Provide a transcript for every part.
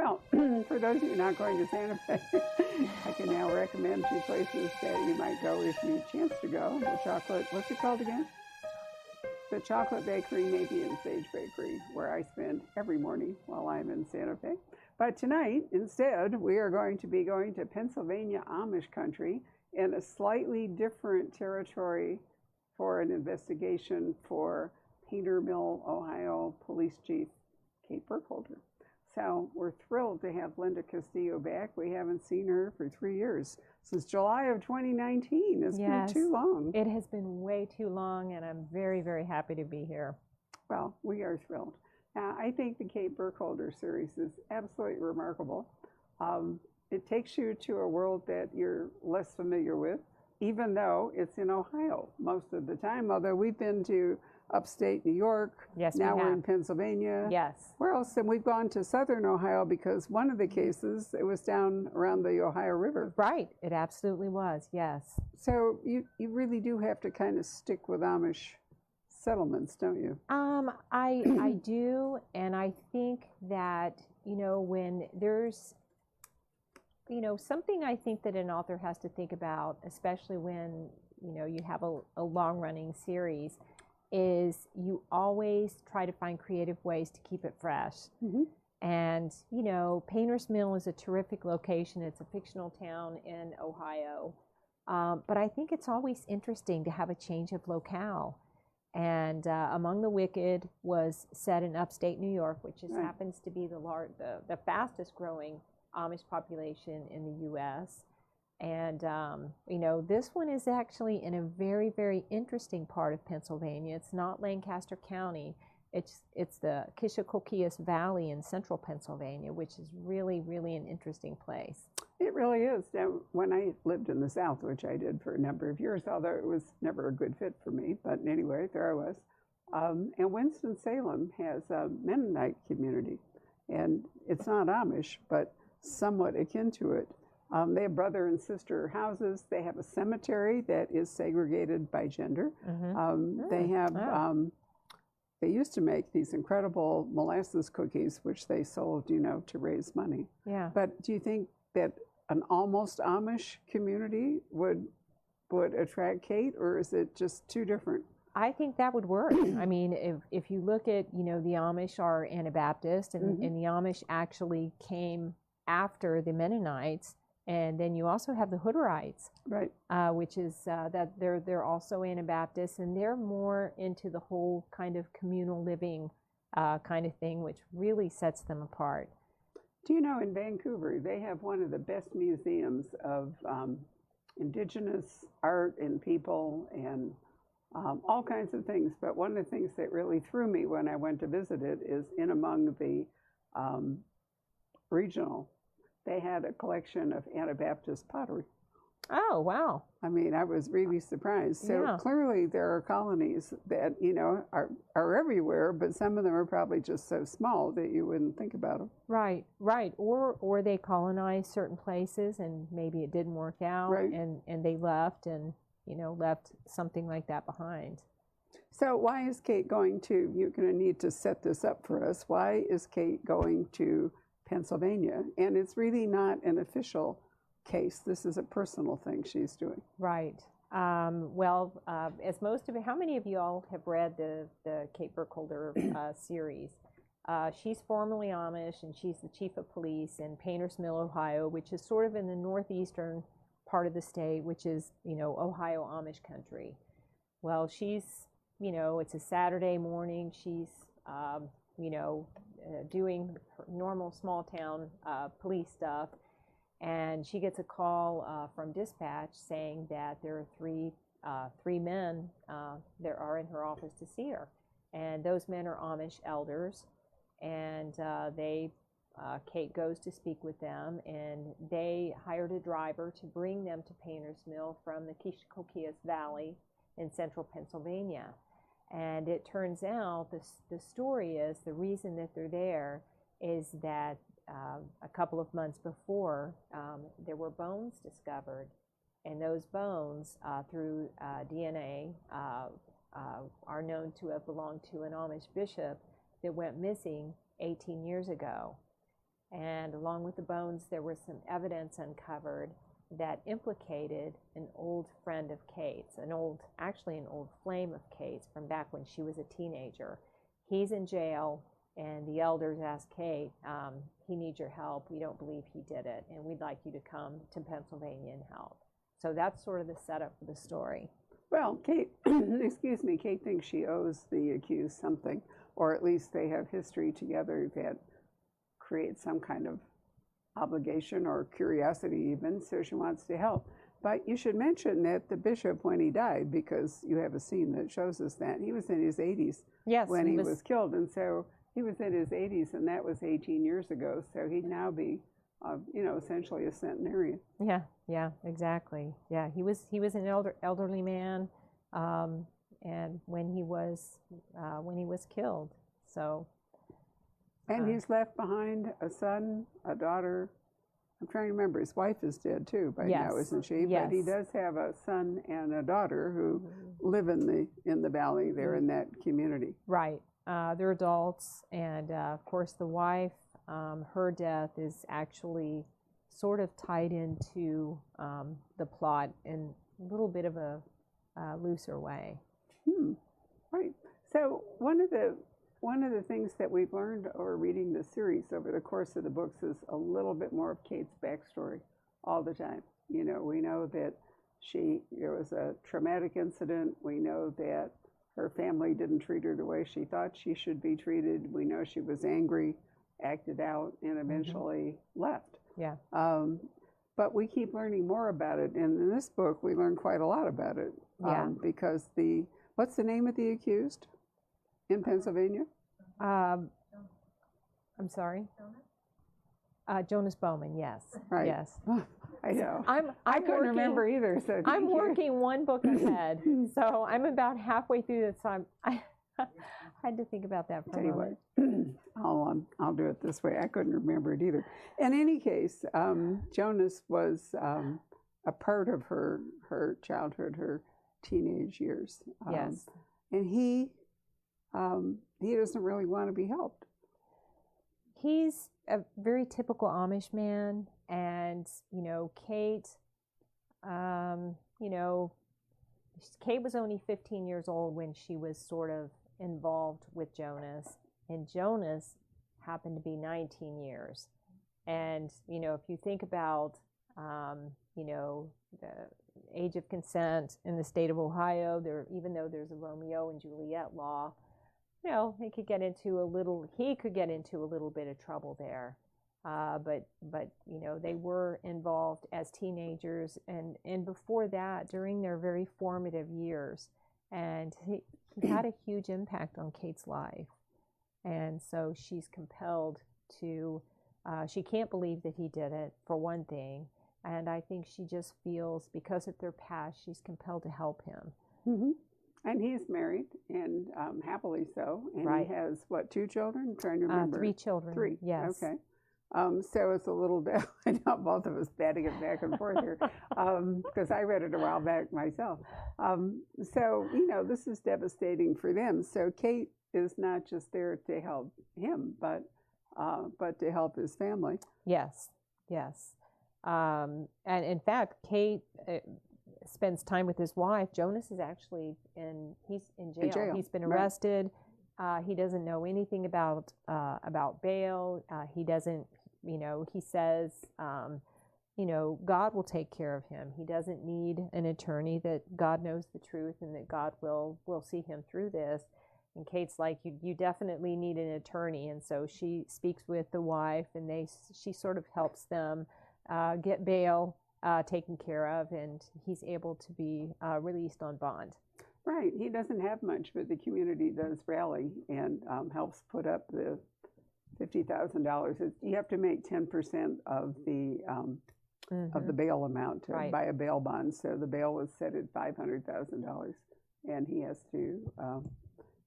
Well, for those of you not going to Santa Fe, I can now recommend two places that you might go if you chance to go. The chocolate, what's it called again? The Chocolate Bakery, maybe in Sage Bakery, where I spend every morning while I'm in Santa Fe. But tonight, instead, we are going to be going to Pennsylvania Amish country in a slightly different territory for an investigation for Painter Mill, Ohio Police Chief Kate Burkholder. So we're thrilled to have Linda Castillo back. We haven't seen her for 3 years, since July of 2019. It's been too long. It has been way too long, and I'm very, very happy to be here. Well, we are thrilled. I think the Kate Burkholder series is absolutely remarkable. It takes you to a world that you're less familiar with, even though it's in Ohio most of the time, although we've been to upstate New York. Yes, now we're in Pennsylvania. Yes. Where else? And we've gone to southern Ohio because one of the cases, it was down around the Ohio River. Right. It absolutely was, yes. So you really do have to kind of stick with Amish settlements, don't you? I do, and I think that, when there's, something I think that an author has to think about, especially when, you have a long-running series, is you always try to find creative ways to keep it fresh. Mm-hmm. And, Painter's Mill is a terrific location. It's a fictional town in Ohio. But I think it's always interesting to have a change of locale. And Among the Wicked was set in upstate New York, which just happens to be the fastest growing Amish population in the U.S. And, this one is actually in a very, very interesting part of Pennsylvania. It's not Lancaster County. It's the Kishokokias Valley in central Pennsylvania, which is really, really an interesting place. It really is. Now, when I lived in the South, which I did for a number of years, although it was never a good fit for me, but anyway, there I was. And Winston-Salem has a Mennonite community, and it's not Amish, but somewhat akin to it. They have brother and sister houses. They have a cemetery that is segregated by gender. Mm-hmm. They have, they used to make these incredible molasses cookies, which they sold, to raise money. Yeah. But do you think that an almost Amish community would attract Kate, or is it just too different? I think that would work. I mean, if you look at, the Amish are Anabaptist, and the Amish actually came after the Mennonites. And then you also have the Hooderites, right? Which is that they're also Anabaptists, and they're more into the whole kind of communal living kind of thing, which really sets them apart. Do you know, in Vancouver, they have one of the best museums of indigenous art and people and all kinds of things. But one of the things that really threw me when I went to visit it is in among the regional, they had a collection of Anabaptist pottery. Oh, wow. I mean, I was really surprised. So clearly there are colonies that, are everywhere, but some of them are probably just so small that you wouldn't think about them. Right. Or they colonized certain places and maybe it didn't work out, and they left and, left something like that behind. So why is Kate going to, you're going to need to set this up for us, why is Kate going to Pennsylvania? And it's really not an official case. This is a personal thing she's doing. Right. As most of it, how many of you all have read the Kate Burkholder series? She's formerly Amish, and she's the chief of police in Painters Mill, Ohio, which is sort of in the northeastern part of the state, which is, Ohio Amish country. Well, she's, it's a Saturday morning. She's, doing normal small town police stuff, and she gets a call from dispatch saying that there are three men that are in her office to see her, and those men are Amish elders, and Kate goes to speak with them, and they hired a driver to bring them to Painters Mill from the Kishokokias Valley in central Pennsylvania. And it turns out the story is the reason that they're there is that a couple of months before there were bones discovered, and those bones through DNA are known to have belonged to an Amish bishop that went missing 18 years ago. And along with the bones, there was some evidence uncovered that implicated an old friend of Kate's, actually an old flame of Kate's from back when she was a teenager. He's in jail, and the elders asked Kate, he needs your help. We don't believe he did it, and we'd like you to come to Pennsylvania and help. So that's sort of the setup for the story. Well, Kate, excuse me, Kate thinks she owes the accused something, or at least they have history together that creates some kind of obligation or curiosity even, so she wants to help. But you should mention that the bishop, when he died, because you have a scene that shows us that, he was in his 80s when he was killed. And so he was in his 80s, and that was 18 years ago. So he'd now be, essentially a centenarian. Yeah, exactly. Yeah, he was an elderly man, and when he was killed. So. And he's left behind a son, a daughter. I'm trying to remember. His wife is dead too by now, isn't she? Yes. But he does have a son and a daughter who live in the valley there in that community. Right. They're adults, and of course the wife, her death is actually sort of tied into the plot in a little bit of a looser way. Right. So one of the things that we've learned over reading the series over the course of the books is a little bit more of Kate's backstory all the time. We know that there was a traumatic incident. We know that her family didn't treat her the way she thought she should be treated. We know she was angry, acted out, and eventually left. Yeah. But we keep learning more about it. And in this book, we learn quite a lot about it. Because what's the name of the accused in Pennsylvania? I'm sorry? Jonas Bowman, yes. Right. Yes. I know. I couldn't remember either. So I'm working one book ahead. So I'm about halfway through this. So I had to think about that for a moment. I'll do it this way. I couldn't remember it either. In any case, Jonas was a part of her childhood, her teenage years. Yes. And he doesn't really want to be helped. He's a very typical Amish man, and Kate, Kate was only 15 years old when she was sort of involved with Jonas, and Jonas happened to be 19 years. And if you think about the age of consent in the state of Ohio, even though there's a Romeo and Juliet law, he could get into a little bit of trouble there. But they were involved as teenagers and before that, during their very formative years. And he had a huge impact on Kate's life. And so she's compelled to, she can't believe that he did it, for one thing. And I think she just feels, because of their past, she's compelled to help him. Mm-hmm. And he's married, and happily so. And right. He has, 2 children? I'm trying to remember. 3 children. 3, yes. Okay. So it's a little bit, I know both of us batting it back and forth here, because I read it a while back myself. So, this is devastating for them. So Kate is not just there to help him, but to help his family. Yes. And in fact, Kate spends time with his wife. Jonas is actually he's in jail. He's been arrested. Right. He doesn't know anything about bail. He doesn't, he says, God will take care of him. He doesn't need an attorney, that God knows the truth and that God will see him through this. And Kate's like, you definitely need an attorney. And so she speaks with the wife, and she sort of helps them get bail taken care of, and he's able to be released on bond. Right. He doesn't have much, but the community does rally and helps put up the $50,000. You have to make 10% of the bail amount to buy a bail bond. So the bail was set at $500,000, and he has to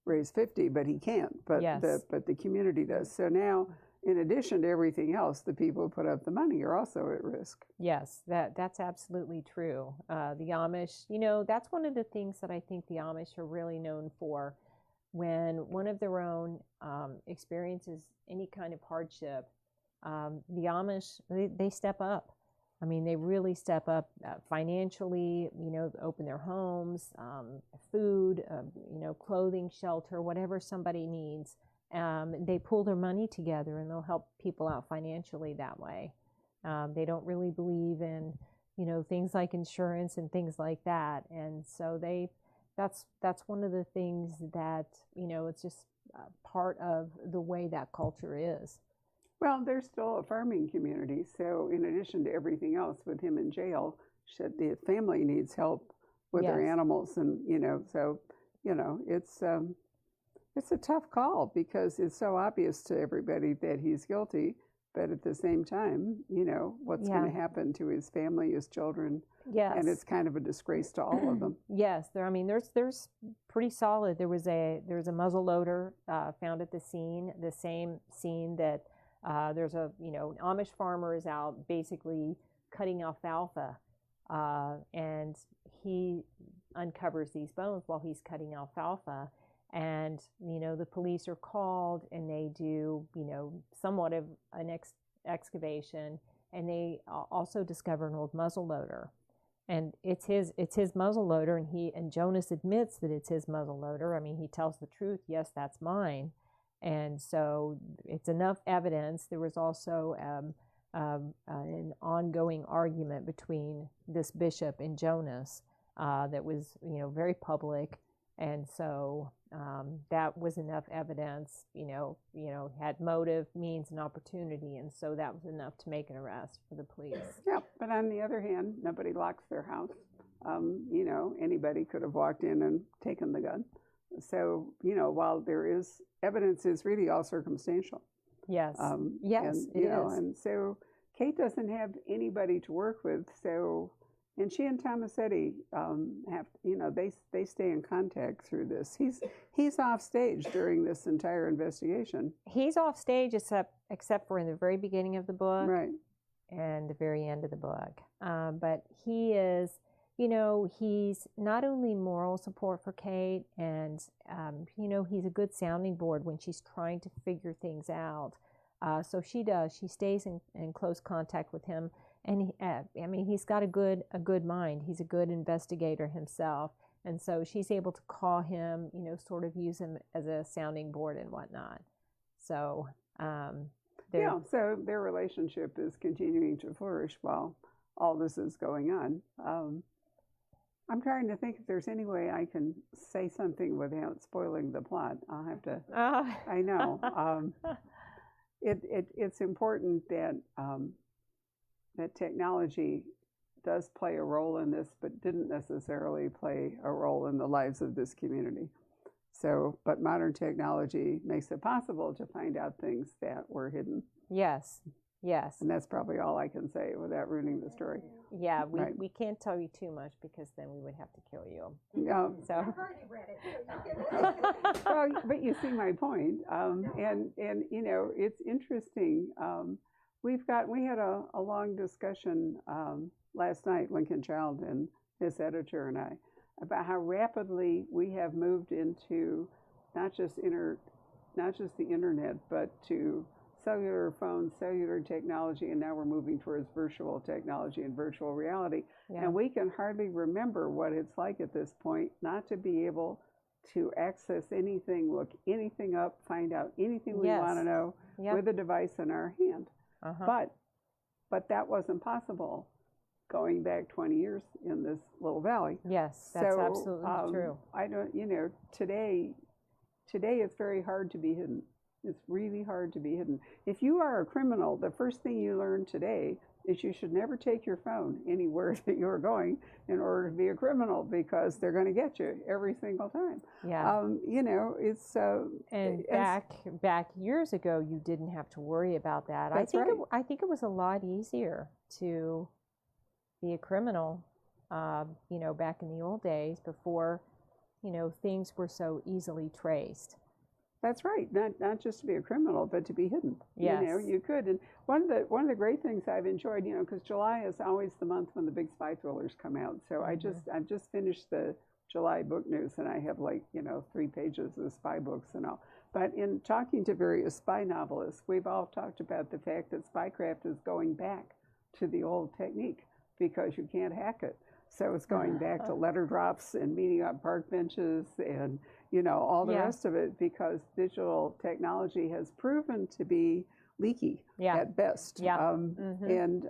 raise 50, but he can't. But yes. but the community does. So now, in addition to everything else, the people who put up the money are also at risk. Yes, that's absolutely true. The Amish, that's one of the things that I think the Amish are really known for. When one of their own experiences any kind of hardship, the Amish, they step up. I mean, they really step up financially, open their homes, food, clothing, shelter, whatever somebody needs. They pull their money together and they'll help people out financially that way. They don't really believe in, things like insurance and things like that. And so that's one of the things that, it's just part of the way that culture is. Well, they're still a farming community, so in addition to everything else with him in jail, the family needs help with their animals, and so it's a tough call because it's so obvious to everybody that he's guilty, but at the same time, what's going to happen to his family, his children, and it's kind of a disgrace to all of them. Yes, there's pretty solid. There was a muzzle loader found at the scene, the same scene that. There's an Amish farmer is out basically cutting alfalfa, and he uncovers these bones while he's cutting alfalfa. And, the police are called and they do, somewhat of an excavation, and they also discover an old muzzle loader. And it's his muzzle loader, and Jonas admits that it's his muzzle loader. I mean, he tells the truth. Yes, that's mine. And so it's enough evidence. There was also an ongoing argument between this bishop and Jonas that was, very public. And so that was enough evidence, had motive, means, and opportunity. And so that was enough to make an arrest for the police. Yeah, but on the other hand, nobody locks their house. Anybody could have walked in and taken the gun. So, while there is evidence, is really all circumstantial. Yes. Yes, it is. And so Kate doesn't have anybody to work with. So, and she and Tomasetti have, they stay in contact through this. He's off stage during this entire investigation. He's off stage except for in the very beginning of the book, right, and the very end of the book. But he is. He's not only moral support for Kate, and, he's a good sounding board when she's trying to figure things out. So she stays in close contact with him. And he's got a good mind. He's a good investigator himself. And so she's able to call him, sort of use him as a sounding board and whatnot. So, so their relationship is continuing to flourish while all this is going on. I'm trying to think if there's any way I can say something without spoiling the plot. I'll have to. I know. It's important that that technology does play a role in this, but didn't necessarily play a role in the lives of this community. So, but modern technology makes it possible to find out things that were hidden. Yes. Yes. And that's probably all I can say without ruining the story. Yeah, we can't tell you too much because then we would have to kill you. No. So. I've already read it. Well, but you see my point. And it's interesting. We had a long discussion last night, Lincoln Child and his editor and I, about how rapidly we have moved into not just the internet, but to cellular phones, cellular technology, and now we're moving towards virtual technology and virtual reality. Yeah. And we can hardly remember what it's like at this point not to be able to access anything, look anything up, find out anything we want to know with a device in our hand. But that wasn't possible going back 20 years in this little valley. Yes, that's absolutely true. I don't, today it's very hard to be hidden. It's really hard to be hidden. If you are a criminal, the first thing you learn today is you should never take your phone anywhere that you're going in order to be a criminal, because they're going to get you every single time. Yeah. It's and back years ago, you didn't have to worry about that. That's I think it was a lot easier to be a criminal, back in the old days before, things were so easily traced. That's right. Not just to be a criminal, but to be hidden. Yes. You could. And one of the great things I've enjoyed, because July is always the month when the big spy thrillers come out. So I've just finished the July book news, and I have 3 pages of spy books and all. But in talking to various spy novelists, we've all talked about the fact that spycraft is going back to the old technique because you can't hack it. So it's going back to letter drops and meeting on park benches and, all the rest of it, because digital technology has proven to be leaky at best. And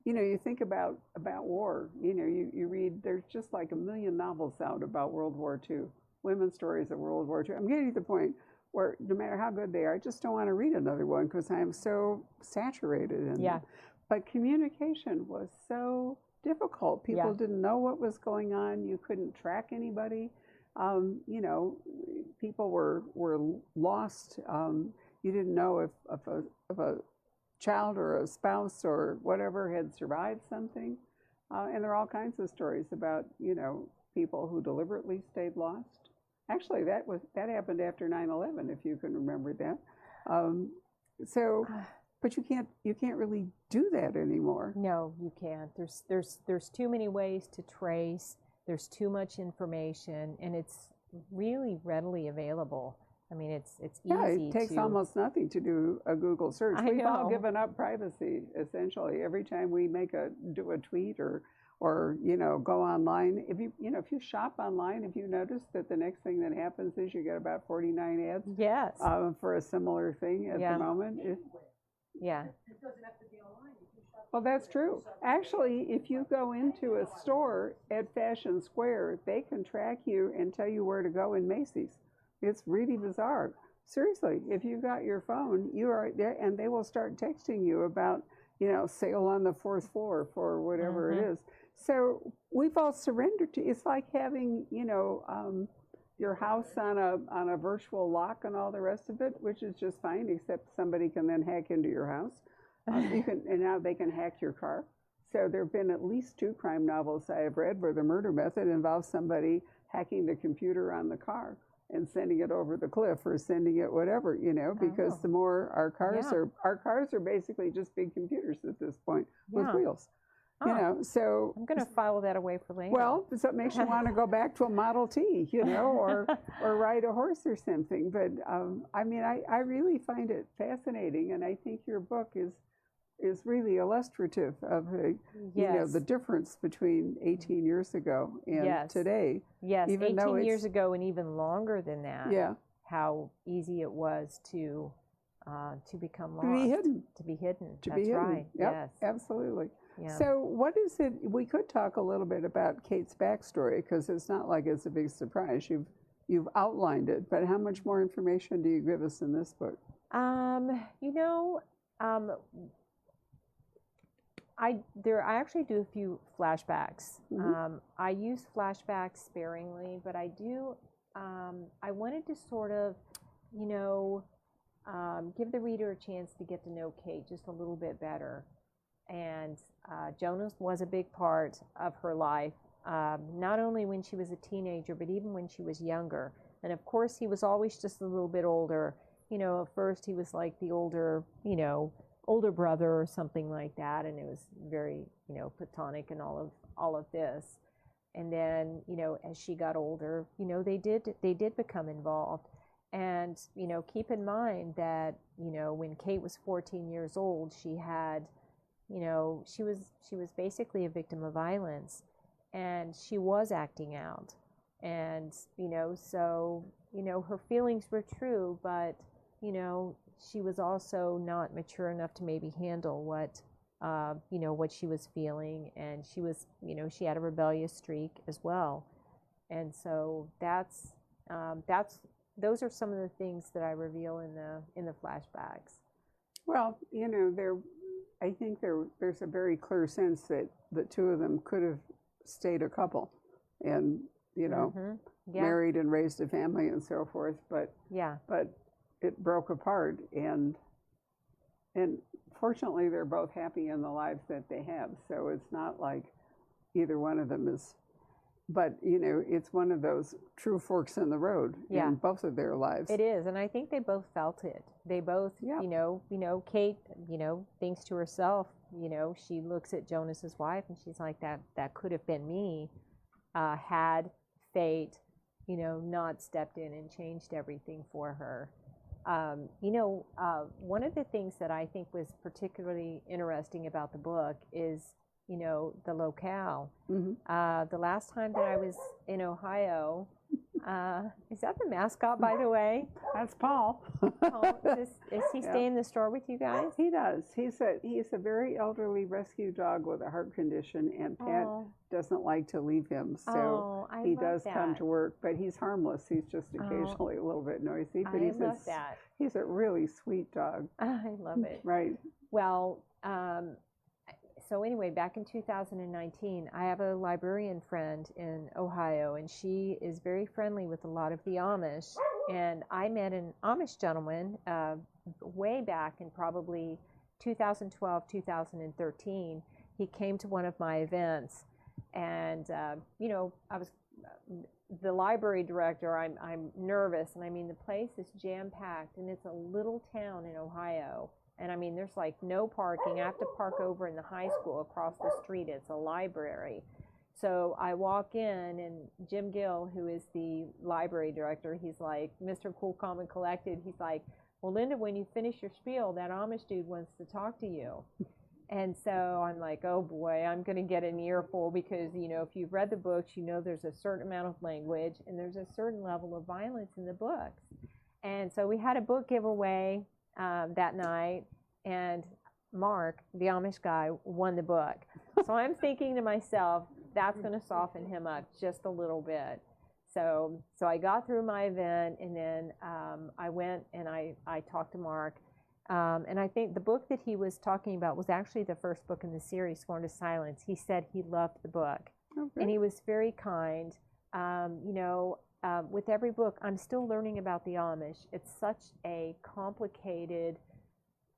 you think about war. You read, there's just like 1 million novels out about World War II, women's stories of World War II. I'm getting to the point where no matter how good they are, I just don't want to read another one because I am so saturated in them. But communication was so difficult. People didn't know what was going on. You couldn't track anybody. People were lost. You didn't know if a child or a spouse or whatever had survived something. And there are all kinds of stories about, people who deliberately stayed lost. Actually, that happened after 9/11, if you can remember that. But you can't really do that anymore. No, you can't. There's too many ways to trace. There's too much information, and it's really readily available. I mean, it's easy. It takes almost nothing to do a Google search. We've all given up privacy essentially every time we do a tweet or go online. If you shop online, if you notice that the next thing that happens is you get about 49 ads. Yes. For a similar thing at the moment. It doesn't have to be online. Well, that's true. Actually, if you go into a store at Fashion Square, they can track you and tell you where to go in Macy's. It's really bizarre. Seriously, if you got your phone, you are there, and they will start texting you about, sale on the 4th floor for whatever it is. So we've all surrendered to. It's like having, your house on a virtual lock and all the rest of it, which is just fine, except somebody can then hack into your house. And now they can hack your car. So there have been at least 2 crime novels I have read where the murder method involves somebody hacking the computer on the car and sending it over the cliff or sending it whatever, because the more our cars are basically just big computers at this point with wheels. So I'm going to file that away for later. Well, so it makes you want to go back to a Model T, or ride a horse or something. But I really find it fascinating, and I think your book is really illustrative of the difference between 18 years ago and today. Yes, 18 years ago and even longer than that. Yeah. How easy it was to become lost. To be hidden. That's right. Yep, yes. Absolutely. Yeah. So what is it, we could talk a little bit about Kate's backstory, because it's not like it's a big surprise. You've outlined it, but how much more information do you give us in this book? I actually do a few flashbacks. I use flashbacks sparingly, but I do, I wanted to sort of, give the reader a chance to get to know Kate just a little bit better. And Jonas was a big part of her life, not only when she was a teenager, but even when she was younger. And of course, he was always just a little bit older. At first he was like the older brother or something like that, and it was very, platonic and all of this. And then, as she got older, they did become involved. And, keep in mind that, when Kate was 14 years old, she had, she was basically a victim of violence, and she was acting out. And, so, her feelings were true, but, she was also not mature enough to maybe handle what she was feeling. And she was, she had a rebellious streak as well. And so those are some of the things that I reveal in the flashbacks. Well, I think there's a very clear sense that the 2 of them could have stayed a couple and, married and raised a family and so forth. But it broke apart, and fortunately they're both happy in the lives that they have. So it's not like either one of them is, but it's one of those true forks in the road in both of their lives. It is, and I think they both felt it. They both, Kate, thinks to herself, she looks at Jonas's wife and she's like, that could have been me, had fate not stepped in and changed everything for her. One of the things that I think was particularly interesting about the book is, the locale. The last time that I was in Ohio, is that the mascot, by the way? That's Paul. Is he stay in the store with you guys? He does. He's a very elderly rescue dog with a heart condition, and Pat doesn't like to leave him, so he does come to work. But he's harmless. He's just occasionally a little bit noisy. But he's a really sweet dog. I love it. Right. Well, so anyway, back in 2019, I have a librarian friend in Ohio, and she is very friendly with a lot of the Amish. And I met an Amish gentleman way back in probably 2012, 2013. He came to one of my events, and I was the library director. I'm nervous, and I mean the place is jam-packed, and it's a little town in Ohio. And I mean, there's like no parking. I have to park over in the high school across the street. It's a library. So I walk in, and Jim Gill, who is the library director, he's like, Mr. Cool, Calm, and Collected. He's like, well, Linda, when you finish your spiel, that Amish dude wants to talk to you. And so I'm like, oh boy, I'm going to get an earful because, if you've read the books, there's a certain amount of language and there's a certain level of violence in the books. And so we had a book giveaway that night, and Mark, the Amish guy, won the book. So I'm thinking to myself, that's going to soften him up just a little bit. So I got through my event, and then I went and I talked to Mark. And I think the book that he was talking about was actually the first book in the series, Sworn to Silence. He said he loved the book. And he was very kind. With every book, I'm still learning about the Amish. It's such a complicated,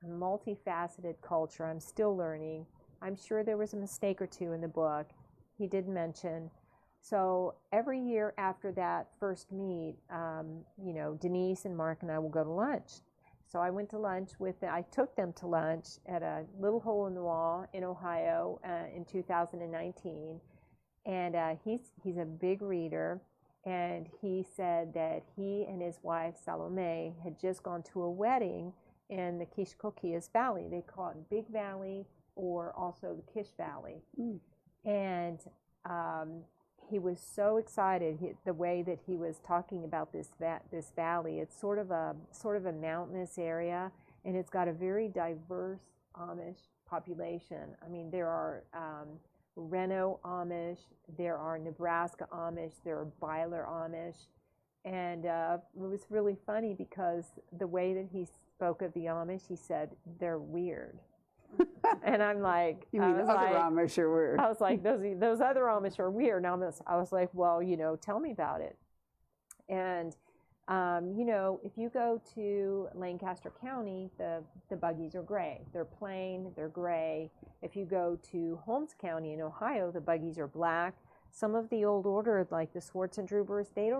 multifaceted culture. I'm still learning. I'm sure there was a mistake or two in the book. He did mention. So every year after that first meet, Denise and Mark and I will go to lunch. So I went to lunch I took them to lunch at a little hole in the wall in Ohio in 2019. And he's a big reader. And he said that he and his wife, Salome, had just gone to a wedding in the Kishkokias Valley. They call it Big Valley or also the Kish Valley. And he was so excited. The way that he was talking about this valley, it's sort of a mountainous area, and it's got a very diverse Amish population. I mean, there are Reno Amish, there are Nebraska Amish, there are Byler Amish, and it was really funny because the way that he spoke of the Amish, he said they're weird. And I'm like, you mean other Amish are weird? I was like, those other Amish are weird. And I was like, well, tell me about it. And if you go to Lancaster County, the buggies are gray. They're plain, they're gray. If you go to Holmes County in Ohio, the buggies are black. Some of the old order, like the Swartzendrubers, they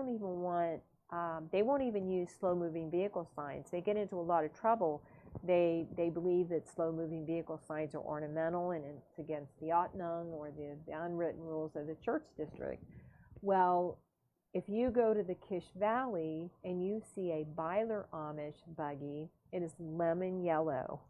won't even use slow-moving vehicle signs. They get into a lot of trouble. They believe that slow-moving vehicle signs are ornamental and it's against the Otnung or the unwritten rules of the church district. Well, if you go to the Kish Valley and you see a Byler Amish buggy, it is lemon yellow,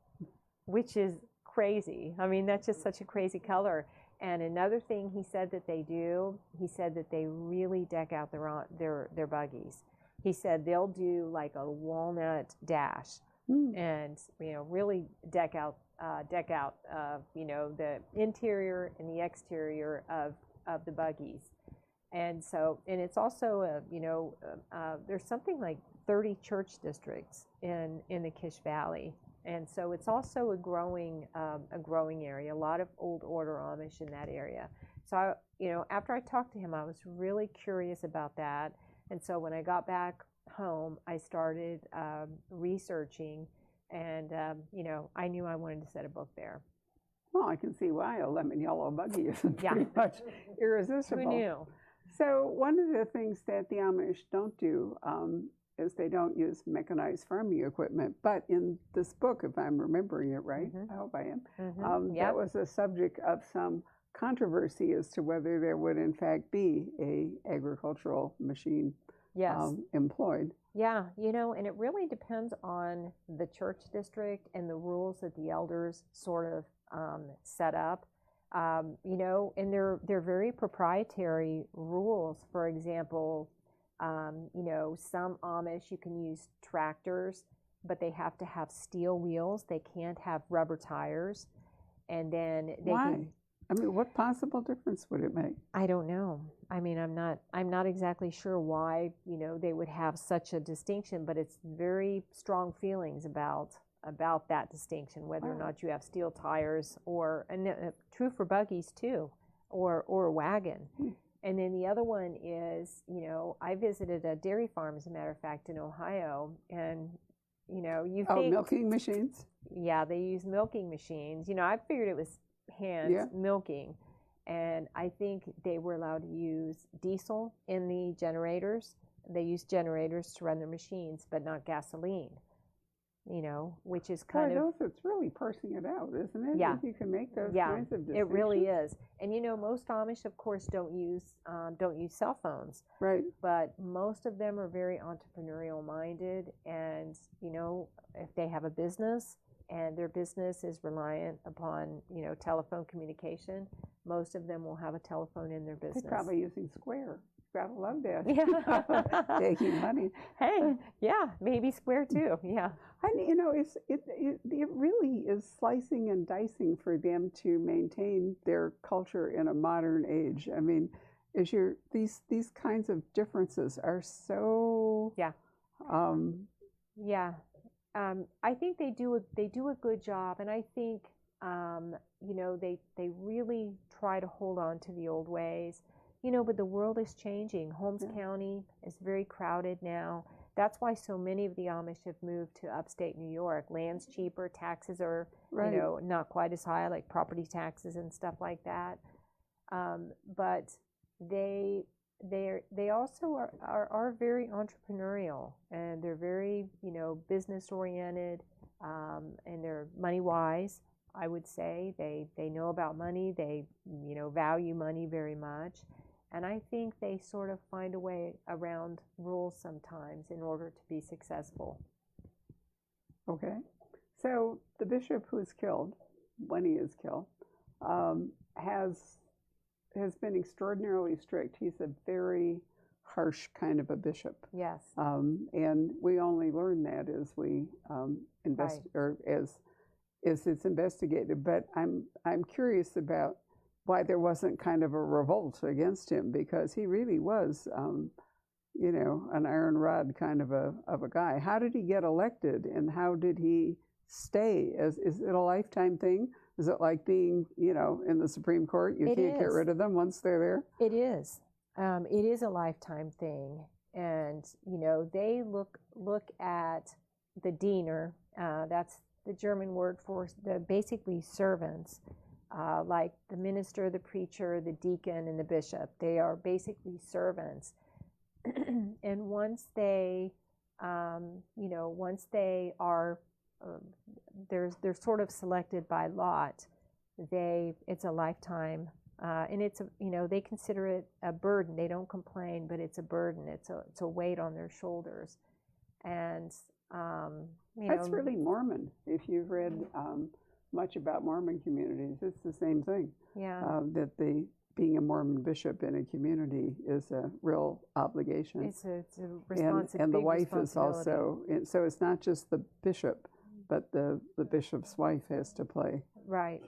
which is crazy. I mean, that's just such a crazy color. And another thing he said that they do, he said that they really deck out their buggies. He said they'll do like a walnut dash and, really deck out, the interior and the exterior of the buggies. And so, and it's also, there's something like 30 church districts in the Kish Valley. And so it's also a growing area, a lot of old order Amish in that area. So, after I talked to him, I was really curious about that. And so when I got back home, I started researching, and, I knew I wanted to set a book there. Well, I can see why a lemon yellow buggy is pretty much irresistible. Who knew? So one of the things that the Amish don't do is they don't use mechanized farming equipment. But in this book, if I'm remembering it right, I hope I am, that was a subject of some controversy as to whether there would in fact be a agricultural machine Yes. employed. Yeah, and it really depends on the church district and the rules that the elders sort of set up. And they're very proprietary rules. For example, some Amish, you can use tractors, but they have to have steel wheels. They can't have rubber tires. And then they Why? can, I mean, what possible difference would it make? I don't know. I mean, I'm not exactly sure why, they would have such a distinction, but it's very strong feelings about that distinction, whether or not you have steel tires or, and true for buggies too, or a wagon. And then the other one is, I visited a dairy farm, as a matter of fact, in Ohio, and, you think... milking machines? Yeah, they use milking machines. I figured it was hands milking. And I think they were allowed to use diesel in the generators. They use generators to run their machines, but not gasoline, which is kind of... It's really parsing it out, isn't it? Yeah. If you can make those Yeah, kinds of distinctions. it really is. And most Amish, of course, don't use cell phones. Right. But most of them are very entrepreneurial minded, and if they have a business and their business is reliant upon telephone communication, most of them will have a telephone in their business. They're probably using Square. Gotta love that. Yeah. Taking money. Hey, yeah, maybe Square too. Yeah. And it really is slicing and dicing for them to maintain their culture in a modern age. I mean, these kinds of differences are so I think they do a good job, and I think they really try to hold on to the old ways. But the world is changing. Holmes County is very crowded now. That's why so many of the Amish have moved to upstate New York. Land's cheaper, taxes are not quite as high, like property taxes and stuff like that. But they also are very entrepreneurial, and they're very business oriented, and they're money wise. I would say they know about money. They value money very much. And I think they sort of find a way around rules sometimes in order to be successful. Okay. So the bishop who is killed, when he is killed, has been extraordinarily strict. He's a very harsh kind of a bishop. Yes. And we only learn that as we or as it's investigated. But I'm curious about why there wasn't kind of a revolt against him, because he really was, an iron rod kind of a guy. How did he get elected, and how did he stay? Is it a lifetime thing? Is it like being, in the Supreme Court? You can't get rid of them once they're there? It is. It is a lifetime thing. And, they look at the diener, that's the German word for basically servants. Like the minister, the preacher, the deacon, and the bishop. They are basically servants. And once they are, they're sort of selected by lot. It's a lifetime, and they consider it a burden. They don't complain, but it's a burden. It's a weight on their shoulders, and that's really Mormon. If you've read much about Mormon communities, it's the same thing. Yeah. That being a Mormon bishop in a community is a real obligation. It's a responsibility. And the wife is also, so it's not just the bishop, but the bishop's wife has to play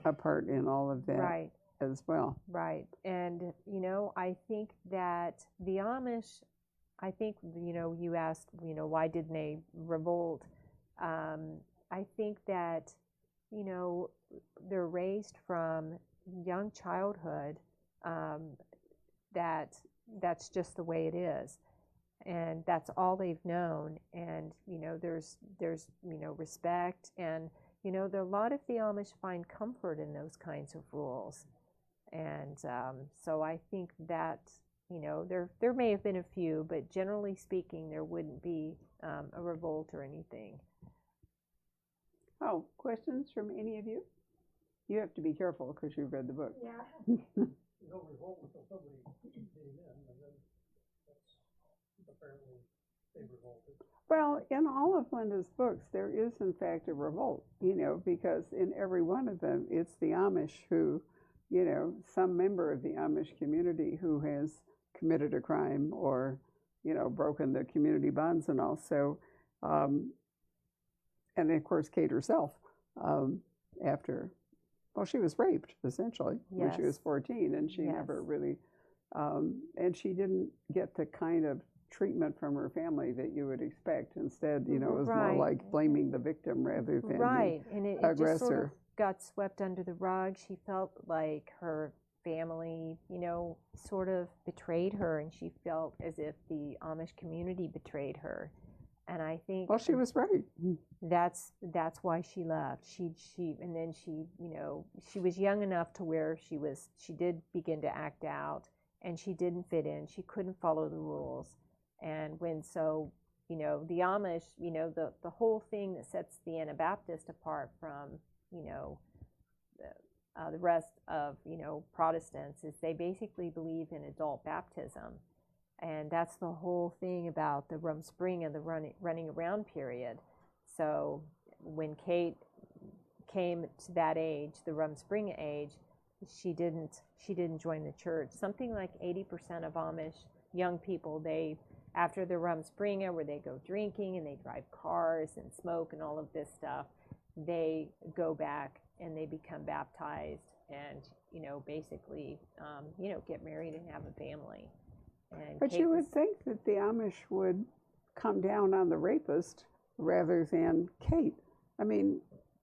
a part in all of that as well. Right. And, I think that the Amish, you asked, why didn't they revolt? I think that they're raised from young childhood, that's just the way it is, and that's all they've known. And there's respect, and a lot of the Amish find comfort in those kinds of rules. And so I think that there may have been a few, but generally speaking, there wouldn't be a revolt or anything. Oh, questions from any of you? You have to be careful because you've read the book. Yeah. No revolt until somebody came in, and then that's apparently they revolted. Well, in all of Linda's books, there is in fact a revolt, because in every one of them, it's the Amish who, some member of the Amish community who has committed a crime or, broken the community bonds and all. So, and of course, Kate herself, after, well, she was raped essentially when she was Yes. 14, and she Yes. never really, and she didn't get the kind of treatment from her family that you would expect. Instead, it was more Right. like blaming the victim rather than Right, and it just sort of aggressor. got swept under the rug. She felt like her family, sort of betrayed her, and she felt as if the Amish community betrayed her. And I think Well, she was right. that's why she left. And then she was young enough to where she did begin to act out, and she didn't fit in. She couldn't follow the rules. And the Amish, the whole thing that sets the Anabaptist apart from, the rest of, Protestants is they basically believe in adult baptism. And that's the whole thing about the Rum Spring and the running around period. So when Kate came to that age, the Rum Spring age, she didn't join the church. Something like 80% of Amish young people, after the Rum Springer, where they go drinking and they drive cars and smoke and all of this stuff, they go back and they become baptized and, basically, get married and have a family. And But you would think that the Amish would come down on the rapist rather than Kate. I mean,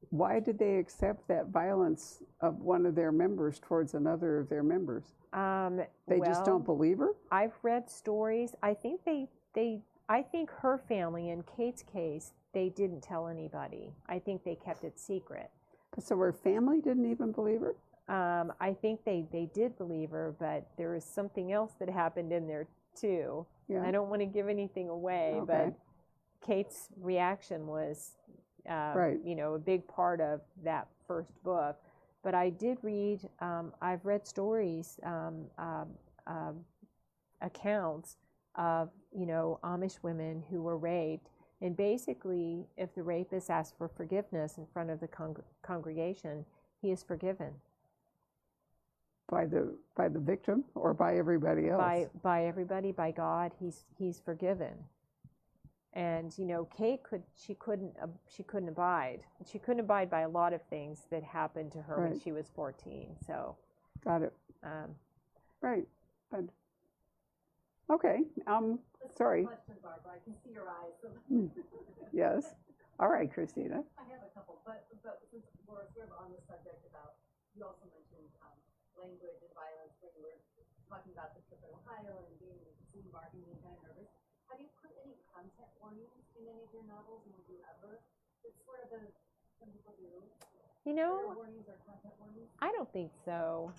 why did they accept that violence of one of their members towards another of their members? They just don't believe her? I've read stories. I think I think her family, in Kate's case, they didn't tell anybody. I think they kept it secret. So her family didn't even believe her? I think they did believe her, but there was something else that happened in there too. Yeah. I don't want to give anything away, Okay. but Kate's reaction was, Right. a big part of that first book. But I did read, I've read stories, accounts of, Amish women who were raped. And basically, if the rapist asks for forgiveness in front of the congregation, he is forgiven. By the victim or by everybody else? By everybody, by God, he's forgiven. And Kate couldn't abide. She couldn't abide by a lot of things that happened to her when Right. she was 14. So Got it. Right. But okay. Sorry. Question, Barbara. I can see your eyes. So Yes. All right, Christina. I have a couple, but since we're sort of on the subject about, you also mentioned language and violence when you were talking about the trip in Ohio and being in the sea market and being kind of nervous. Have you put any content warnings in any of your novels, and would you ever? It's sort of some people do. Warnings or content warnings? I don't think so.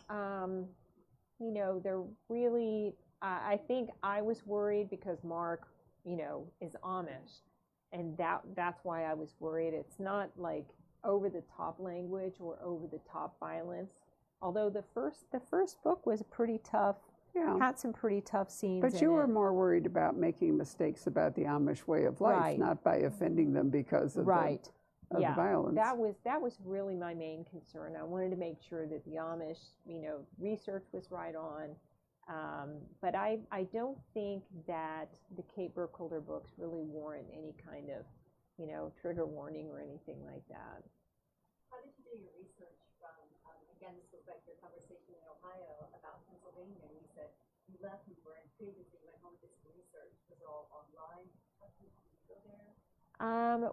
They're really. I think I was worried because Mark, is Amish, and that's why I was worried. It's not like over the top language or over the top violence. Although the first book was pretty tough. Yeah. Had some pretty tough scenes. But you were more worried about making mistakes about the Amish way of life, Right. not by offending them because of right. the violence. That was really my main concern. I wanted to make sure that the Amish, research was right on. But I don't think that the Kate Burkholder books really warrant any kind of, trigger warning or anything like that. How did you do your research from, again, this goes back to your conversation in Ohio about Pennsylvania. You said you left and you were intrigued and so you went home and did some research. Was it all online? How did you go there?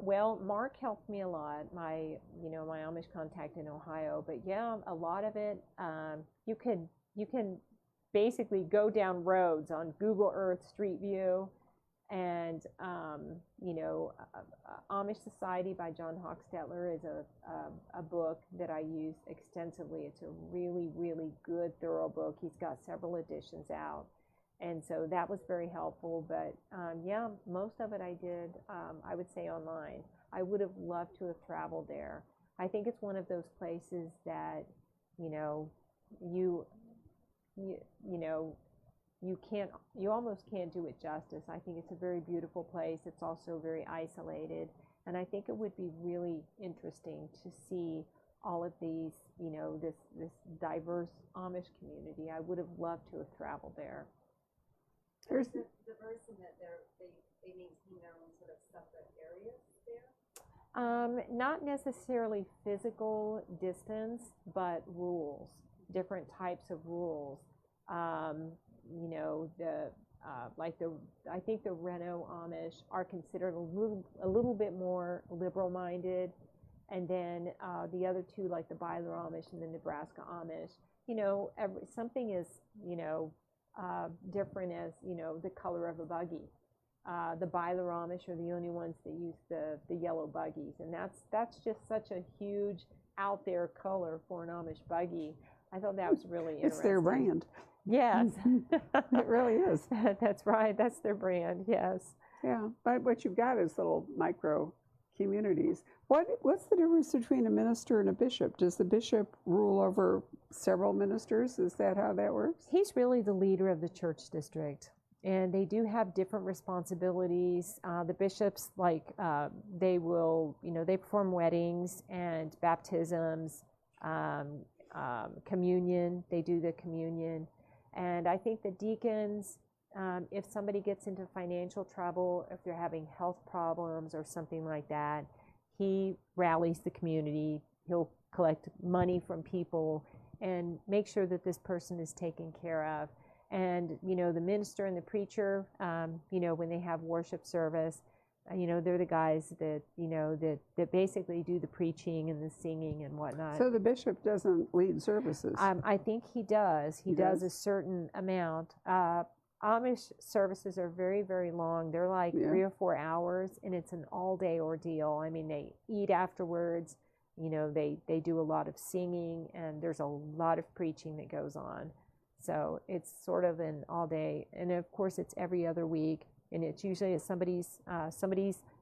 Well, Mark helped me a lot, my Amish contact in Ohio. But yeah, a lot of it, you can basically go down roads on Google Earth Street View, and Amish Society by John Hochstetler is a book that I use extensively. It's a really, really good, thorough book. He's got several editions out, and so that was very helpful. But yeah, most of it I did, I would say, online. I would have loved to have traveled there. I think it's one of those places that, you know, you know, you almost can't do it justice. I think it's a very beautiful place. It's also very isolated. And I think it would be really interesting to see all of these, you know, this diverse Amish community. I would have loved to have traveled there. There's diverse in that they maintain their own sort of separate areas there? Not necessarily physical distance, but rules, different types of rules. You know, I think the Reno Amish are considered a little bit more liberal-minded, and then the other two, like the Byler Amish and the Nebraska Amish, you know, something is, you know, different as, you know, the color of a buggy. The Byler Amish are the only ones that use the yellow buggies, and that's just such a huge out there color for an Amish buggy. I thought that was really interesting. It's their brand. Yes. It really is. That's right. That's their brand. Yes. Yeah, but what you've got is little micro communities. What's the difference between a minister and a bishop? Does the bishop rule over several ministers? Is that how that works? He's really the leader of the church district, and they do have different responsibilities. The bishops, like, they will, you know, they perform weddings and baptisms, communion. They do the communion. And I think the deacons, if somebody gets into financial trouble, if they're having health problems or something like that, he rallies the community. He'll collect money from people and make sure that this person is taken care of. And, you know, the minister and the preacher, you know, when they have worship service, you know, they're the guys that, you know, that basically do the preaching and the singing and whatnot. So the bishop doesn't lead services? I think he does. He does a certain amount. Amish services are very, very long. They're like 3 or 4 hours, and it's an all-day ordeal. I mean, they eat afterwards. You know, they do a lot of singing, and there's a lot of preaching that goes on. So it's sort of an all-day, and of course it's every other week, and it's usually at somebody's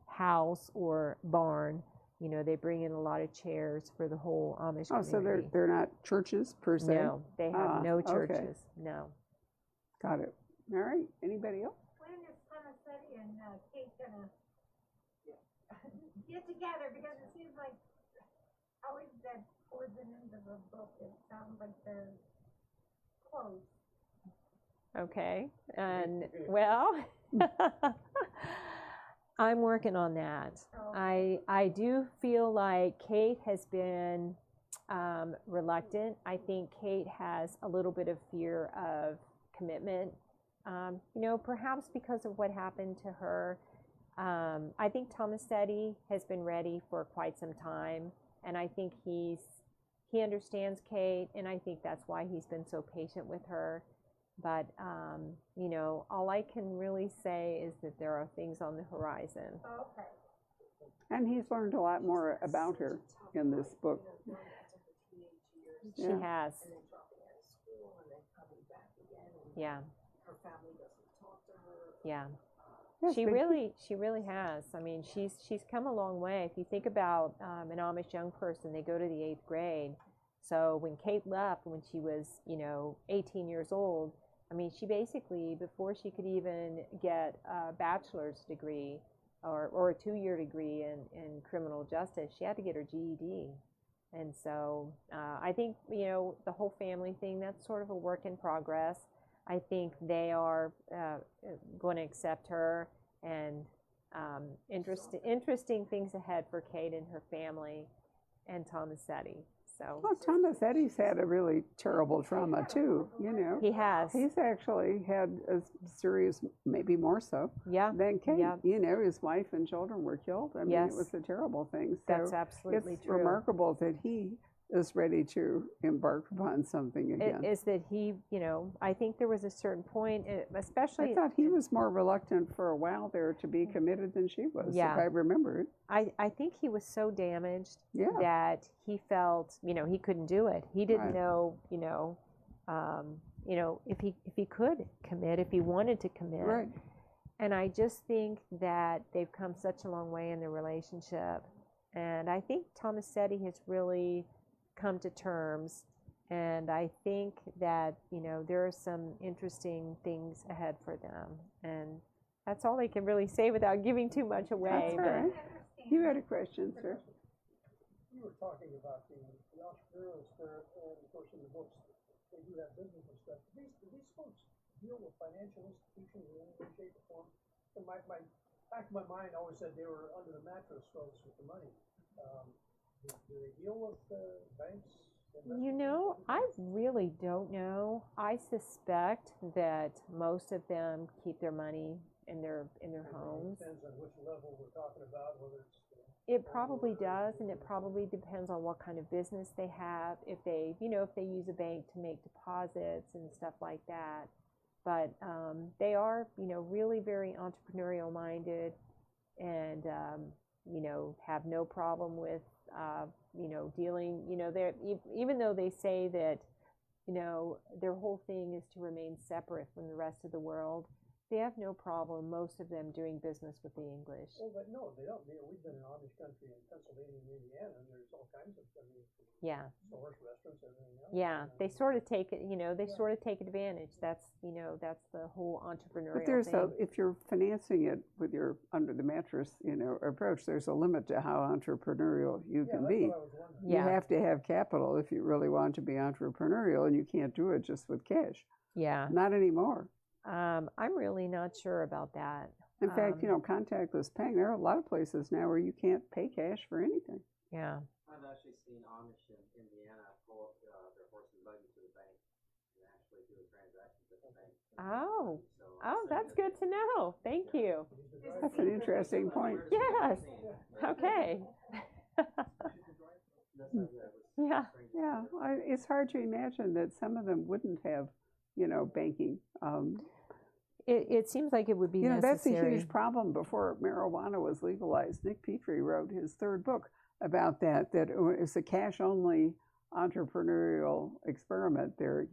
house or barn. You know, they bring in a lot of chairs for the whole Amish community. So they're not churches per se? No, they have no churches. Okay. No. Got it. All right. Anybody else? When is Thomasetti and Kate gonna get together? Because it seems like always that towards the end of the book, it sounds like they're close. Okay. And well, I'm working on that. Oh. I do feel like Kate has been reluctant. I think Kate has a little bit of fear of commitment. You know, perhaps because of what happened to her. I think Thomasetti has been ready for quite some time, and I think he understands Kate, and I think that's why he's been so patient with her. But, you know, all I can really say is that there are things on the horizon. Okay. And he's learned a lot more about her in this book. She has. Yeah. Yeah. Yes, She really has. I mean, she's come a long way. If you think about an Amish young person, they go to the 8th grade. So when Kate left, when she was, you know, 18 years old, I mean, she basically, before she could even get a bachelor's degree or a 2-year degree in criminal justice, she had to get her GED. And so I think, you know, the whole family thing, that's sort of a work in progress. I think they are going to accept her, and interesting things ahead for Kate and her family and Thomasetti. So, well, Thomasetti's had a really terrible trauma too, you know. He has. He's actually had a serious, maybe more so, than Kate. Yeah. You know, his wife and children were killed. I mean, Yes. it was a terrible thing. So That's absolutely it's true. remarkable that he is ready to embark upon something again. Is that he, you know, I think there was a certain point, especially. I thought he was more reluctant for a while there to be committed than she was, Yeah. if I remember it. I think he was so damaged Yeah. that he felt, you know, he couldn't do it. He didn't Right. know, you know, if he could commit, if he wanted to commit. Right. And I just think that they've come such a long way in their relationship, And I think Tomasetti has really come to terms. And I think that, there are some interesting things ahead for them. And that's all I can really say without giving too much away. That's all right. You had a question, sir. You were talking about the entrepreneurial spirit, and of course in the books they do have business and stuff. Do these folks deal with financial institutions in any way, shape, or form? And my back of my mind always said they were under the mattress folks with the money. Do they deal with banks? I really don't know. I suspect that most of them keep their money in their homes. It depends on which level we're talking about, whether it's it probably does, and it probably depends on what kind of business they have. If they use a bank to make deposits and stuff like that. But they are, really very entrepreneurial minded, and have no problem with dealing. They're even though they say that their whole thing is to remain separate from the rest of the world. They have no problem, most of them, doing business with the English. Well, but no, they don't. We've been in Amish country in Pennsylvania and Indiana, and there's all kinds of stores, restaurants, everything else. Yeah, they sort of take it. Sort of take advantage. That's that's the whole entrepreneurial But there's thing. if you're financing it with your under the mattress, approach, there's a limit to how entrepreneurial you can be. What I was wondering. You have to have capital if you really want to be entrepreneurial, and you can't do it just with cash. Yeah. Not anymore. I'm really not sure about that. In fact, contactless paying, there are a lot of places now where you can't pay cash for anything. Yeah. I've actually seen Amish in Indiana pull their horse and buggy to the bank and actually do a transaction at the bank. That's good to know. Thank you. That's an interesting point. Yes. Okay. Yeah. Yeah, it's hard to imagine that some of them wouldn't have, banking. It seems like it would be necessary. That's a huge problem before marijuana was legalized. Nick Petrie wrote his third book about that it was a cash-only entrepreneurial experiment there,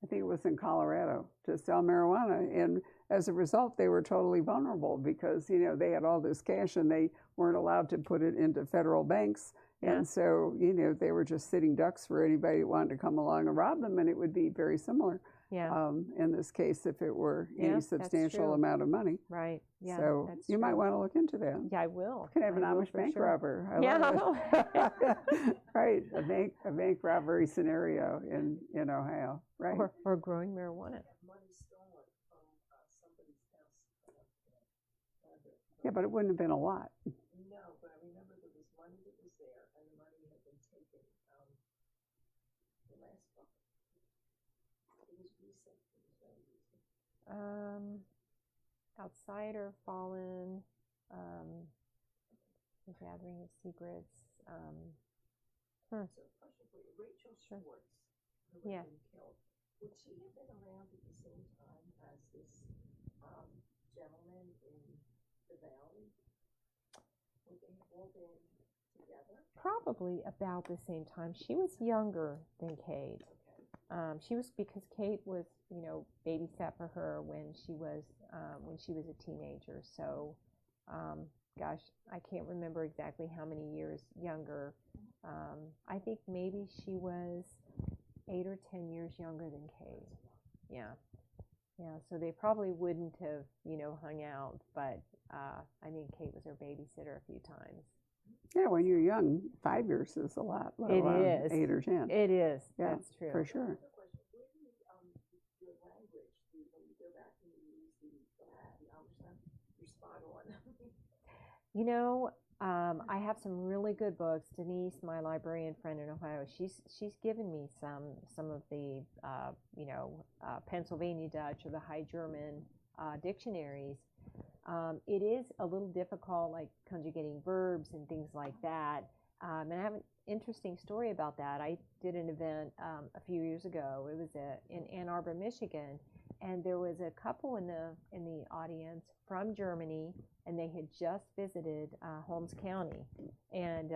I think it was in Colorado, to sell marijuana. And as a result, they were totally vulnerable because, they had all this cash and they weren't allowed to put it into federal banks. Yeah. And so, they were just sitting ducks for anybody who wanted to come along and rob them, and it would be very similar. Yeah. In this case, if it were any substantial amount of money. Right. Yeah. So you might want to look into that. Yeah, I will. You can have an Amish bank robber. Right. A bank robbery scenario in Ohio. Right. Or growing marijuana. Money stolen from somebody's house. Yeah, but it wouldn't have been a lot. No, but I remember there was money that was there, and the money had been taken. The last book. It was recent. It was very recent. Outsider, Fallen, The Gathering of Secrets. So, question for you. Rachel Schwartz, who had been killed, would she have been around at the same time as this gentleman in the valley? Would they have all been together? Probably about the same time. She was younger than Kate. She was, because Kate was, babysat for her when she was a teenager. So, gosh, I can't remember exactly how many years younger. I think maybe she was 8 or 10 years younger than Kate. Yeah. Yeah, so they probably wouldn't have, hung out, but I think Kate was her babysitter a few times. Yeah, when you're young, 5 years is a lot. Let alone 8 or 10. It is. Yeah, that's true. For sure. Your language, when you go back and you use the Amish language, you're spot on. I have some really good books. Denise, my librarian friend in Ohio, she's given me some of the Pennsylvania Dutch or the High German dictionaries. It is a little difficult, like conjugating verbs and things like that. And I have an interesting story about that. I did an event a few years ago. It was in Ann Arbor, Michigan, and there was a couple in the audience from Germany, and they had just visited Holmes County, and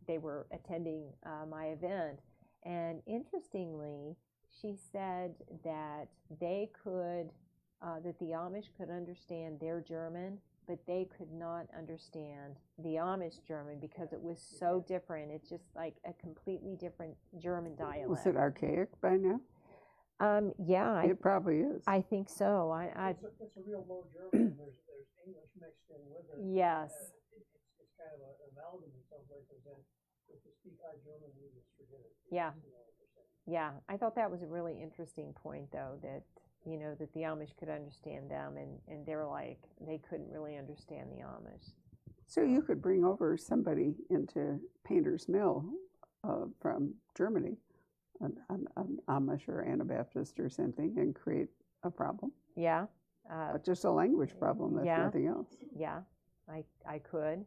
they were attending my event. And interestingly, she said that they could, that the Amish could understand their German, but they could not understand the Amish German because it was so different. It's just like a completely different German dialect. Was it archaic by now? Yeah, It probably is. I think so. It's a real low German, and there's English mixed in with it. Yes. It's kind of an amalgam in some places, and if you speak high German, you just forget it. Yeah. You know what they're saying. Yeah, I thought that was a really interesting point, though, that, you know, that the Amish could understand them, and they're like, they couldn't really understand the Amish. So you could bring over somebody into Painter's Mill from Germany, an Amish or Anabaptist or something, and create a problem. Yeah. Just a language problem, if yeah. nothing else. Yeah, I could.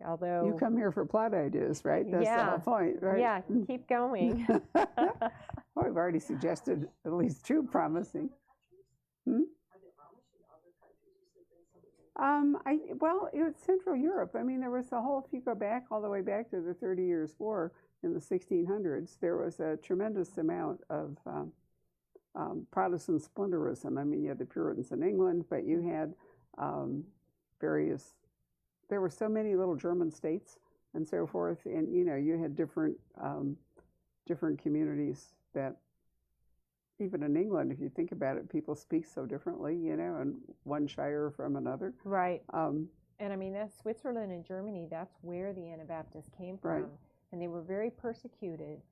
Although You come here for plot ideas, right? That's the whole point, right? Yeah, keep going. Well, we've already suggested at least two promising. Well, it was Central Europe. I mean, there was a whole, if you go back all the way back to the 30 Years' War in the 1600s, there was a tremendous amount of Protestant splinterism. I mean, you had the Puritans in England, but you had there were so many little German states and so forth, and, you know, you had different communities that, even in England, if you think about it, people speak so differently, you know, and one shire from another. Right. And I mean, that's Switzerland and Germany, that's where the Anabaptists came from. Right. And they were very persecuted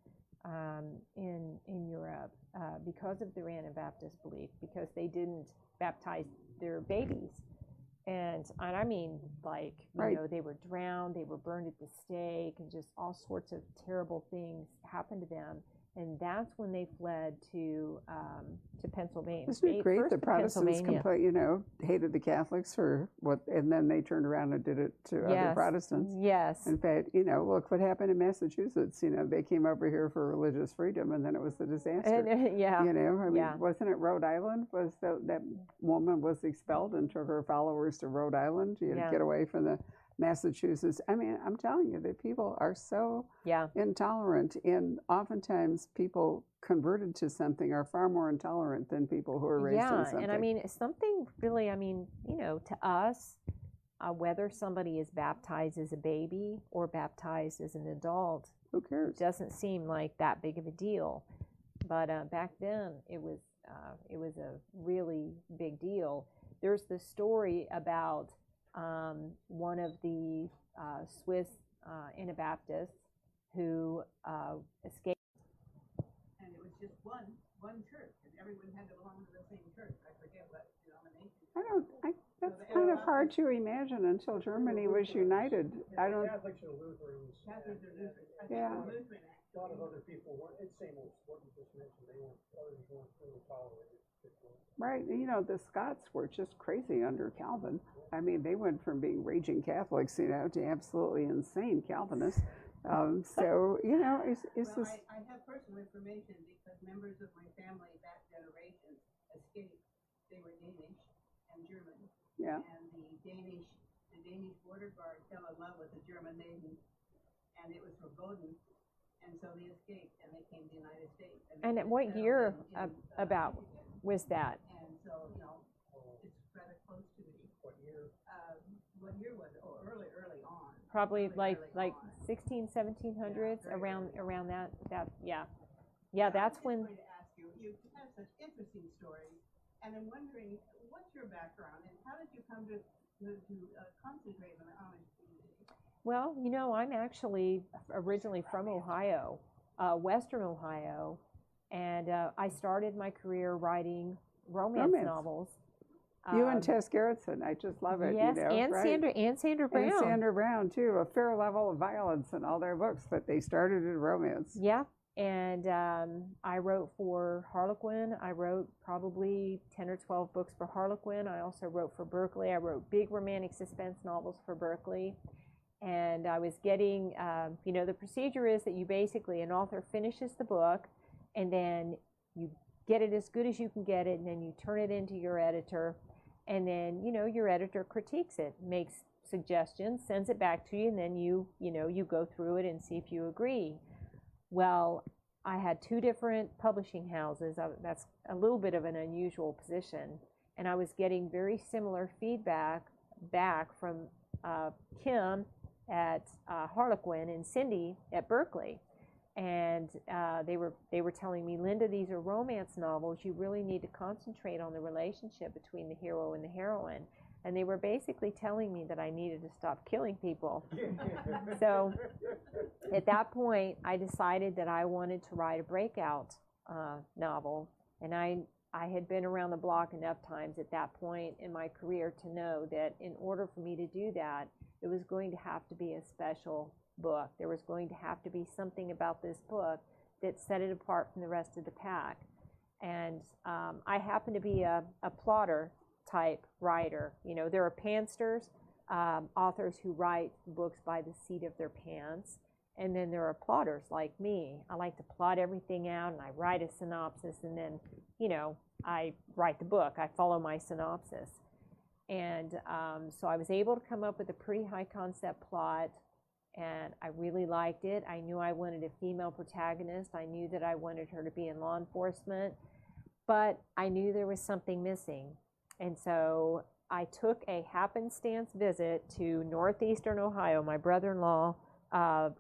in Europe because of their Anabaptist belief, because they didn't baptize their babies. And I mean, like, you know, they were drowned, they were burned at the stake, and just all sorts of terrible things happened to them. And that's when they fled to Pennsylvania. Isn't it great the Protestants hated the Catholics for what, and then they turned around and did it to other Protestants? Yes. In fact, you know, look what happened in Massachusetts. You know, they came over here for religious freedom, and then it was a disaster. Yeah. You know, I mean, wasn't it Rhode Island? Was that woman was expelled and took her followers to Rhode Island to get away from the Massachusetts. I mean, I'm telling you that people are so intolerant, and oftentimes people converted to something are far more intolerant than people who are raised in something. And I mean, something really, I mean, you know, to us, whether somebody is baptized as a baby or baptized as an adult, who cares? Doesn't seem like that big of a deal. But back then, it was a really big deal. There's the story about one of the Swiss Anabaptists who escaped. And it was just one church, and everyone had to belong to the same church. I forget what denomination. That's kind of hard to imagine until Germany was united. Catholics or Lutherans. Catholics or Lutherans. Yeah. A lot of other people weren't. It's same as what you just mentioned. Others weren't really tolerated. Right. You know, the Scots were just crazy under Calvin. I mean, they went from being raging Catholics, you know, to absolutely insane Calvinists. So, you know, it's well, just... I have personal information because members of my family that generation escaped. They were Danish and German. Yeah. And the Danish border guard fell in love with the German maiden, and it was forbidden. And so they escaped, and they came to the United States. And at what year about was that? And so, you know, it's rather close to me. What year? What year was it? Oh, early on. Probably Early like on. 1700s, Yeah, around that yeah, that's when. I'm going to ask you. You have such interesting stories, and I'm wondering what's your background and how did you come to concentrate on the Amish community? Well, you know, I'm actually originally from Ohio, Western Ohio, and I started my career writing romance novels. You and Tess Gerritsen, I just love it. Yes, you know, and Sandra Brown. And Sandra Brown, too, a fair level of violence in all their books, but they started in romance. Yeah, and I wrote for Harlequin. I wrote probably 10 or 12 books for Harlequin. I also wrote for Berkeley. I wrote big romantic suspense novels for Berkeley. And I was getting, you know, the procedure is that you basically, an author finishes the book, and then you get it as good as you can get it, and then you turn it into your editor, and then, you know, your editor critiques it, makes suggestions, sends it back to you, and then you go through it and see if you agree. Well, I had two different publishing houses. That's a little bit of an unusual position. and I was getting very similar feedback back from Kim at Harlequin and Cindy at Berkeley. And they were telling me, Linda, these are romance novels. You really need to concentrate on the relationship between the hero and the heroine. And they were basically telling me that I needed to stop killing people. So at that point, I decided that I wanted to write a breakout novel. And I had been around the block enough times at that point in my career to know that in order for me to do that, it was going to have to be a special book. There was going to have to be something about this book that set it apart from the rest of the pack. And I happen to be a plotter type writer. You know, there are pantsters, authors who write books by the seat of their pants. And then there are plotters like me. I like to plot everything out, and I write a synopsis, and then, you know, I write the book. I follow my synopsis. And so I was able to come up with a pretty high concept plot, and I really liked it. I knew I wanted a female protagonist. I knew that I wanted her to be in law enforcement, but I knew there was something missing. And so I took a happenstance visit to northeastern Ohio. My brother-in-law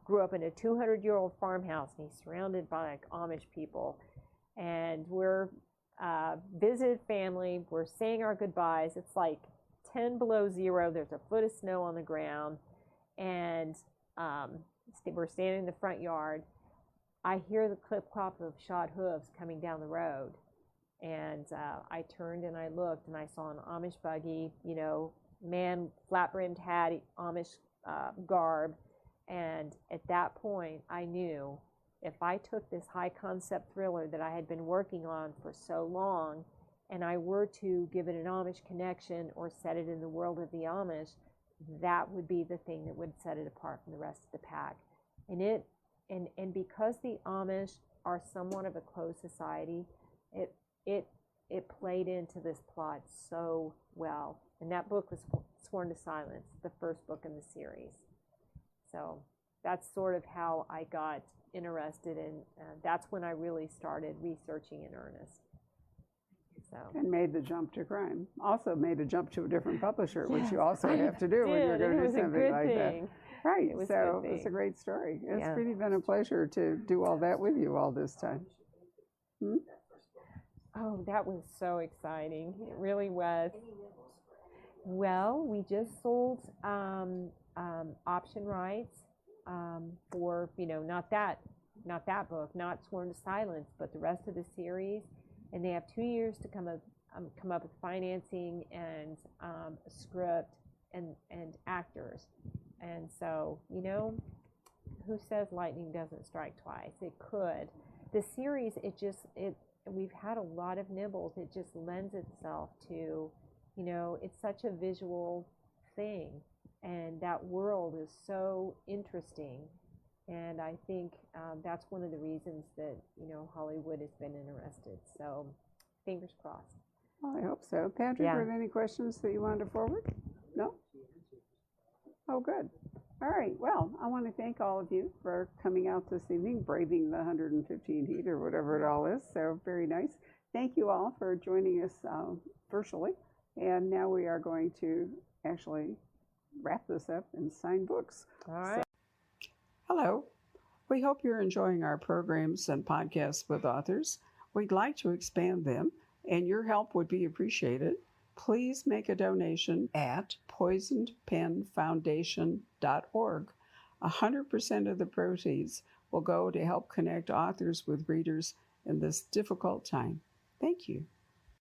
grew up in a 200-year-old farmhouse, and he's surrounded by like Amish people. And we're visited family. We're saying our goodbyes. It's like 10 below zero. There's a foot of snow on the ground, and we're standing in the front yard. I hear the clip-clop of shod hooves coming down the road. And I turned and I looked, and I saw an Amish buggy, you know, man, flat-brimmed hat, Amish garb. And at that point, I knew if I took this high-concept thriller that I had been working on for so long, and I were to give it an Amish connection or set it in the world of the Amish, that would be the thing that would set it apart from the rest of the pack. And because the Amish are somewhat of a closed society, it played into this plot so well. And that book was Sworn to Silence, the first book in the series. So that's sort of how I got interested in, that's when I really started researching in earnest. So. And made the jump to crime. Also made a jump to a different publisher, which you also I have to do when you're going to do something like thing. that. Right, so it's a great story. It's really been a pleasure to do all that with you all this time. Oh, that was so exciting. It really was. Well, we just sold option rights for, you know, not that book, not Sworn to Silence, but the rest of the series. And they have 2 years to come up with financing and a script and actors. And so, you know, who says lightning doesn't strike twice? It could. The series, we've had a lot of nibbles. It just lends itself to, you know, it's such a visual thing, and that world is so interesting. And I think that's one of the reasons that, you know, Hollywood has been interested. So fingers crossed. Well, I hope so. Patrick, were there any questions that you wanted to forward? No? Oh, good. All right. Well, I want to thank all of you for coming out this evening, braving the 115 heat or whatever it all is. So very nice. Thank you all for joining us virtually. And now we are going to actually wrap this up and sign books. All right. Hello. We hope you're enjoying our programs and podcasts with authors. We'd like to expand them, and your help would be appreciated. Please make a donation at poisonedpenfoundation.org. 100% of the proceeds will go to help connect authors with readers in this difficult time. Thank you.